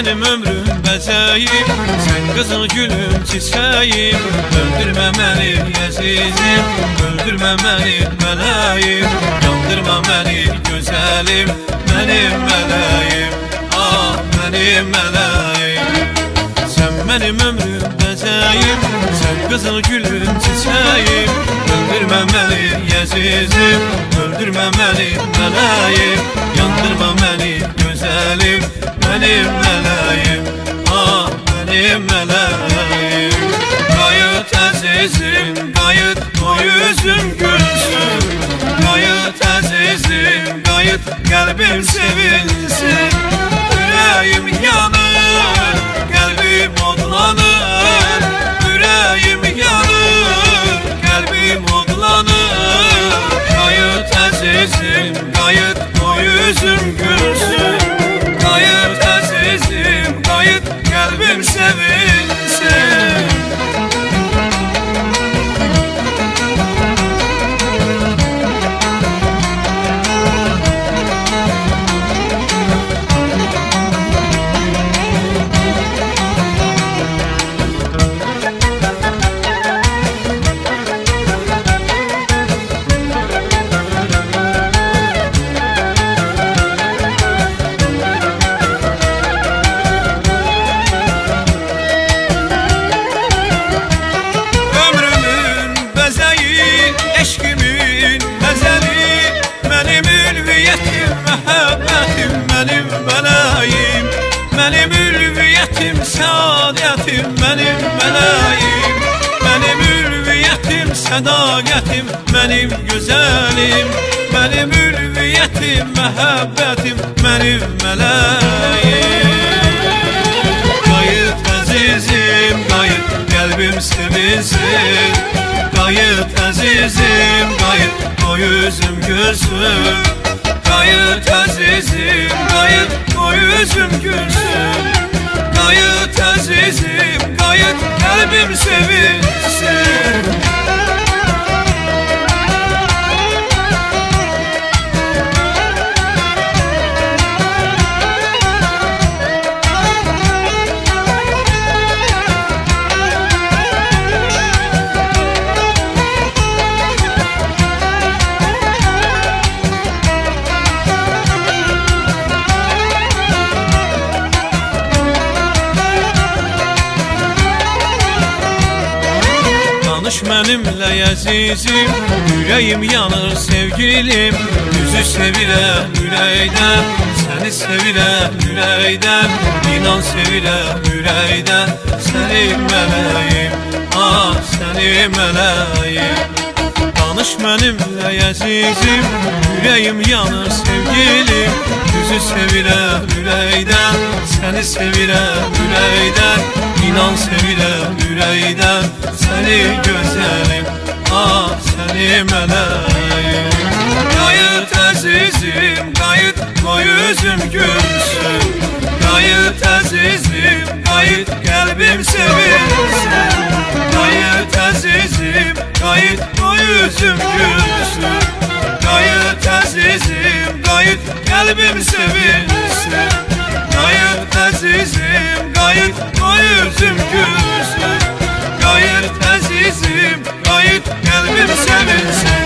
Benim ömrüm bəcəyim, sən qızıl gülüm çiçəyim. Öldürmə məni əzizim, öldürmə məni mələyim. Yandırma məni gözəlim, mənim mələyim. Ah, mənim mələyim. Sən mənim ömrüm bəcəyim, sən qızıl gülüm çiçəyim. Öldürmə məni əzizim, öldürmə məni mələyim. Yandırma məni gözəlim, mənim mələyim, ah mənim mələyim. Qayıt əzizim, qayıt qoy üzüm gülsün. Qayıt əzizim, qayıt qəlbim sevinsin. Ürəyim yanır, qəlbim odlanır. Ürəyim yanır, qəlbim odlanır. Qayıt əzizim, qayıt qoy üzüm gülsün. Qayıt əzizim, qayıt qəlbim sevinsin. Eşkimin əzəli, mənim ülviyyətim, məhəbbətim, mənim mələyim. Mənim ülviyyətim, səadətim, mənim mələyim. Mənim ülviyyətim, sədaqətim, mənim gözəlim. Mənim ülviyyətim, məhəbbətim, mənim mələyim. Qayıt əzizim, qayıt qəlbim sevinsin. Qayıt əzizim, qayıt qoy üzüm gülsün. Qayıt əzizim, qayıt qoy üzüm gülsün. Qayıt əzizim, qayıt qəlbim sevinsin. Danış mənimlə əzizim, ürəyim yanır sevgilim. Düzü sevirəm ürəkdən, səni sevirəm ürəkdən. İnan sevirəm ürəkdən, səni mələyim, ah səni mələyim. Danış mənimlə əzizim, ürəyim yanır sevgilim. Düzü sevirəm ürəkdən, səni sevirəm ürəkdən. İnan sevirəm ürəkdən, səni gözəlim, ah səni mələyim. Qayıt əzizim, qayıt qoy üzüm gülsün. Qayıt əzizim, qayıt qəlbim sevinsin. Qayıt əzizim, qayıt qoy üzüm gülsün. Qayıt əzizim, qayıt qəlbim sevinsin. Qayıt əzizim, qayıt qoy üzüm gülsün. Qayıt əzizim, qayıt qəlbim sevinsin.